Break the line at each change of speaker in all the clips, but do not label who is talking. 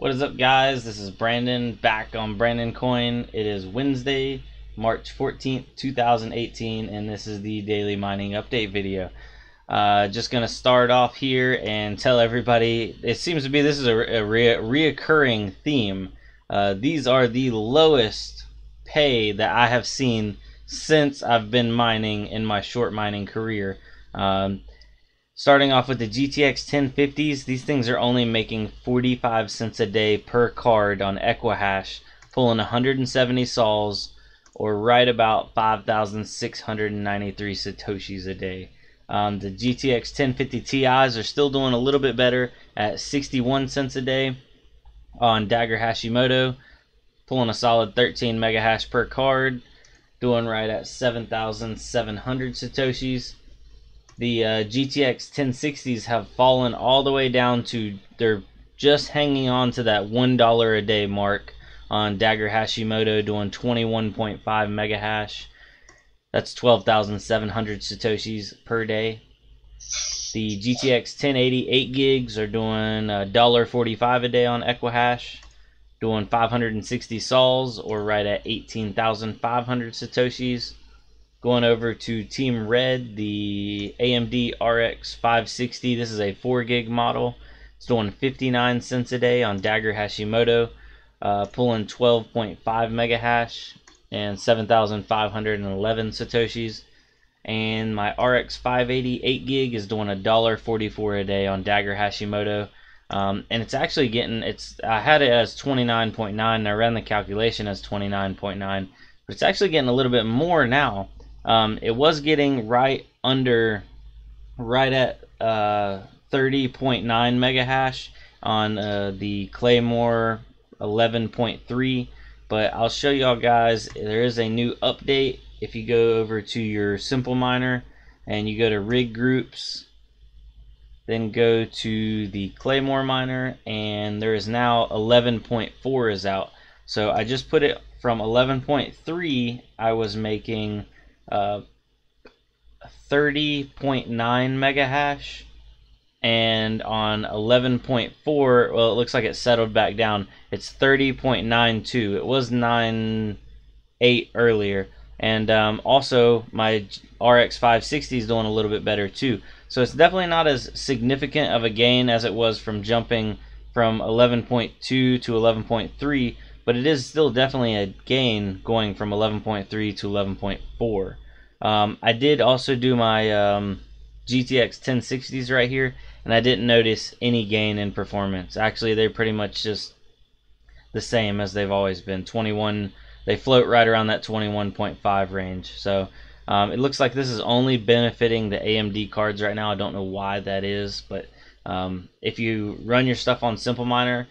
What is up, guys? This is Brandon back on Brandon Coin. It is Wednesday, March 14th, 2018, and this is the daily mining update video. Just gonna start off here and tell everybody, it seems to be this is a reoccurring theme. These are the lowest pay that I have seen since I've been mining in my short mining career. Starting off with the GTX 1050s, these things are only making 45 cents a day per card on Equihash, pulling 170 sols, or right about 5,693 satoshis a day. The GTX 1050 Ti's are still doing a little bit better at 61 cents a day on Dagger Hashimoto, pulling a solid 13 megahash per card, doing right at 7,700 satoshis. The GTX 1060s have fallen all the way down to, they're just hanging on to that $1 a day mark on Dagger Hashimoto, doing 21.5 megahash. That's 12,700 satoshis per day. The GTX 1080 8 gigs are doing $1.45 a day on Equihash, doing 560 sols, or right at 18,500 satoshis. Going over to Team Red, the AMD RX 560, this is a 4 gig model. It's doing 59 cents a day on Dagger Hashimoto, pulling 12.5 megahash and 7,511 satoshis. And my RX 580 8 gig is doing $1.44 a day on Dagger Hashimoto. And it's actually getting, I had it as 29.9 and I ran the calculation as 29.9, but it's actually getting a little bit more now. It was getting right at 30.9 megahash on the Claymore 11.4, but I'll show y'all guys, there is a new update. If you go over to your Simple Miner and you go to rig groups, then go to the Claymore miner, and there is now 11.4 is out. So I just put it from 11.3, I was making 30.9 megahash, and on 11.4, well, it looks like it settled back down. It's 30.92. It was 9.8 earlier, and also my RX 560 is doing a little bit better too. So it's definitely not as significant of a gain as it was from jumping from 11.2 to 11.3. But it is still definitely a gain going from 11.3 to 11.4. I did also do my GTX 1060s right here, and I didn't notice any gain in performance. Actually, they're pretty much just the same as they've always been. 21, they float right around that 21.5 range. So it looks like this is only benefiting the AMD cards right now. I don't know why that is, but if you run your stuff on Simple Miner,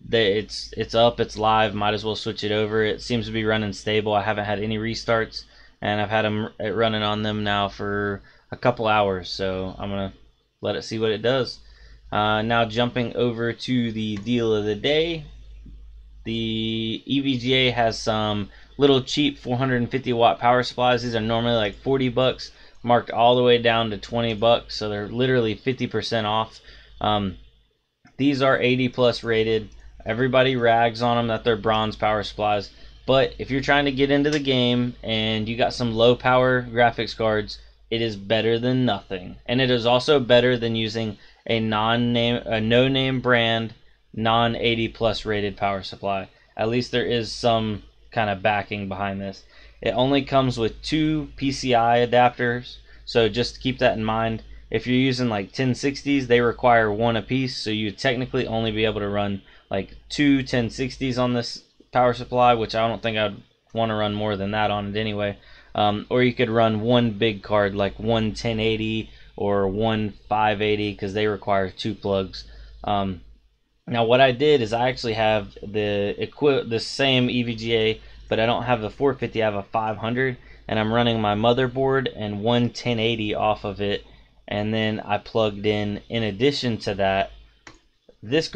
it's up, it's live, might as well switch it over. It seems to be running stable. I haven't had any restarts, and I've had them running on them now for a couple hours, so I'm gonna let it see what it does. Now jumping over to the deal of the day, the EVGA has some little cheap 450 watt power supplies. These are normally like 40 bucks, marked all the way down to 20 bucks, so they're literally 50% off. These are 80 plus rated. Everybody rags on them that they're bronze power supplies, but if you're trying to get into the game and you got some low power graphics cards, it is better than nothing. And it is also better than using a no-name brand, non-80 plus rated power supply. At least there is some kind of backing behind this. It only comes with 2 PCI adapters, so just keep that in mind. If you're using like 1060s, they require 1 apiece, so you technically only be able to run like 2 1060s on this power supply, which I don't think I'd want to run more than that on it anyway. Or you could run 1 big card, like 1 1080 or 1 580, because they require 2 plugs. Now what I did is I actually have the same EVGA, but I don't have the 450, I have a 500, and I'm running my motherboard and 1 1080 off of it, and then I plugged in addition to that, this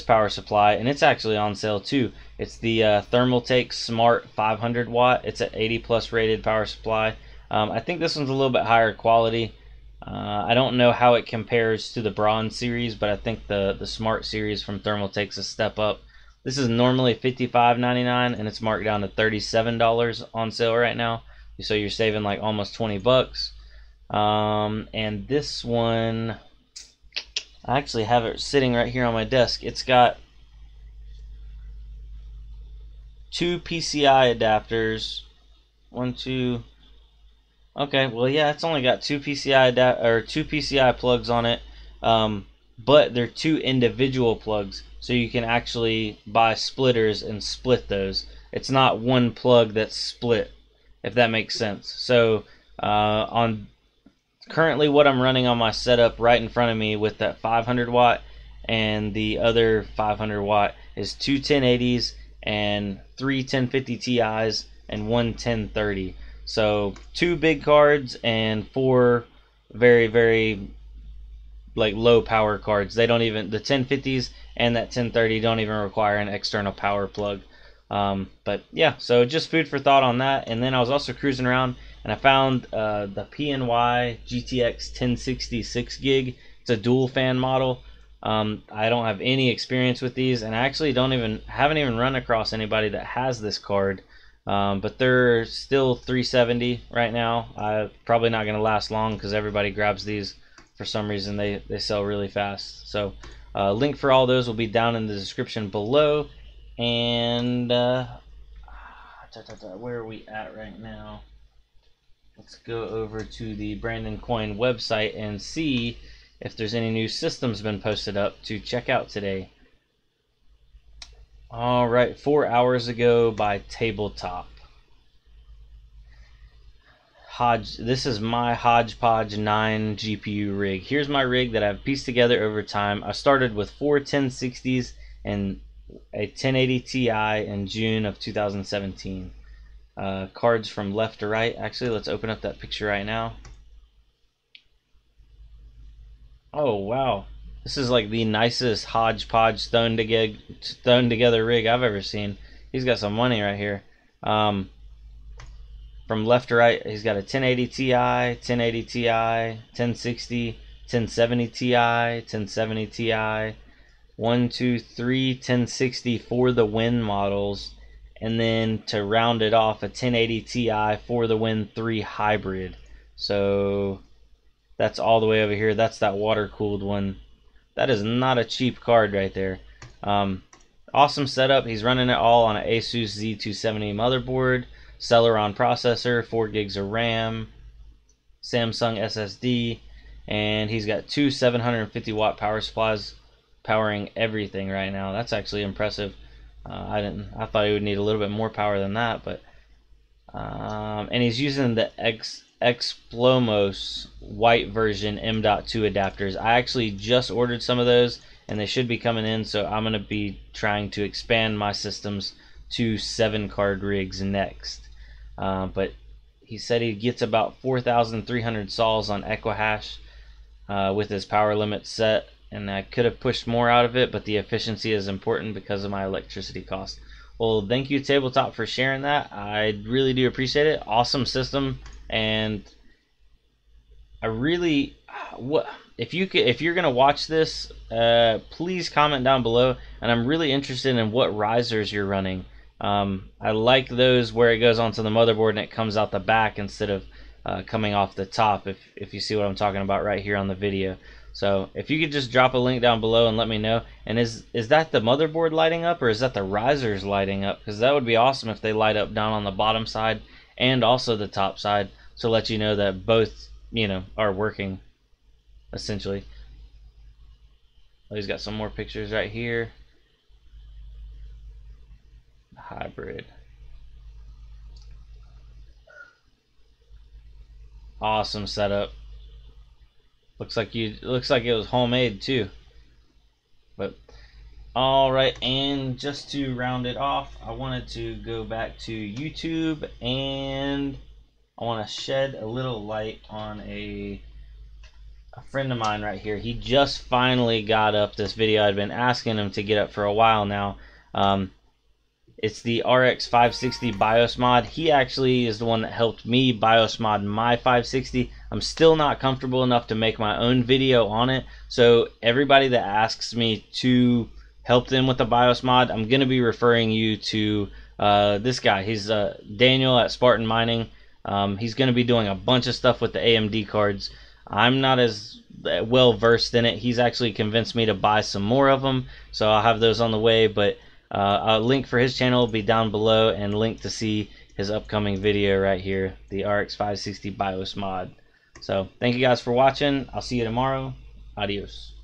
power supply, and it's actually on sale too. It's the Thermaltake Smart 500 watt. It's an 80 plus rated power supply. I think this one's a little bit higher quality. I don't know how it compares to the Bronze series, but I think the Smart series from Thermaltake's a step up. This is normally $55.99 and it's marked down to $37 on sale right now. So you're saving like almost 20 bucks. And this one, I actually have it sitting right here on my desk. It's got 2 PCI adapters. 1, 2. Okay, well, yeah, it's only got 2 PCI plugs on it, but they're 2 individual plugs, so you can actually buy splitters and split those. It's not one plug that's split, if that makes sense. So on currently what I'm running on my setup right in front of me with that 500 watt and the other 500 watt is 2 1080s and 3 1050 Ti's and 1 1030. So 2 big cards and 4 very, very like low power cards. They don't even, the 1050s and that 1030 don't even require an external power plug. But yeah, so just food for thought on that. And then I was also cruising around and I found the PNY GTX 1060 6 gig. It's a dual fan model. I don't have any experience with these, and I actually haven't even run across anybody that has this card. But they're still $370 right now. Probably not going to last long because everybody grabs these for some reason. They sell really fast. So link for all those will be down in the description below. And where are we at right now? Let's go over to the Brandon Coin website and see if there's any new systems been posted up to check out today. Alright, 4 hours ago by Tabletop. This is my Hodgepodge 9 GPU rig. Here's my rig that I've pieced together over time. I started with 4 1060s and a 1080 Ti in June of 2017. Cards from left to right. Actually, let's open up that picture right now. Oh, wow. This is like the nicest hodgepodge thrown together rig I've ever seen. He's got some money right here. From left to right, he's got a 1080 Ti, 1080 Ti, 1060, 1070 Ti, 1070 Ti, 1, 2, 3 1060 for the Win models, and then to round it off, a 1080 Ti for the Win 3 hybrid. So that's all the way over here. That's that water-cooled one. That is not a cheap card right there. Awesome setup. He's running it all on an Asus Z270 motherboard, Celeron processor, 4 gigs of RAM, Samsung SSD, and he's got 2 750 watt power supplies powering everything right now. That's actually impressive. I thought he would need a little bit more power than that, but and he's using the Explomos white version M.2 adapters. I actually just ordered some of those and they should be coming in, so I'm going to be trying to expand my systems to 7 card rigs next. But he said he gets about 4,300 sols on Equihash with his power limit set, and I could have pushed more out of it, but the efficiency is important because of my electricity cost. Well, thank you Tabletop for sharing that. I really do appreciate it. Awesome system. And I really, if you're gonna watch this, please comment down below. And I'm really interested in what risers you're running. I like those where it goes onto the motherboard and it comes out the back instead of coming off the top. If you see what I'm talking about right here on the video. So if you could just drop a link down below and let me know. And is that the motherboard lighting up, or is that the risers lighting up? Because that would be awesome if they light up down on the bottom side and also the top side, to let you know that both, are working, essentially. Oh, he's got some more pictures right here. Hybrid. Awesome setup. Looks like it was homemade too. But all right, and just to round it off, I wanted to go back to YouTube and I want to shed a little light on a friend of mine right here. He just finally got up this video. I'd been asking him to get up for a while now. It's the RX 560 BIOS mod. He actually is the one that helped me BIOS mod my 560. I'm still not comfortable enough to make my own video on it. So everybody that asks me to help them with the BIOS mod, I'm going to be referring you to this guy. He's Daniel at Spartan Mining. He's going to be doing a bunch of stuff with the AMD cards. I'm not as well versed in it. He's actually convinced me to buy some more of them, so I'll have those on the way. But a link for his channel will be down below, and link to see his upcoming video right here, the RX 560 BIOS mod. So thank you guys for watching. I'll see you tomorrow. Adios.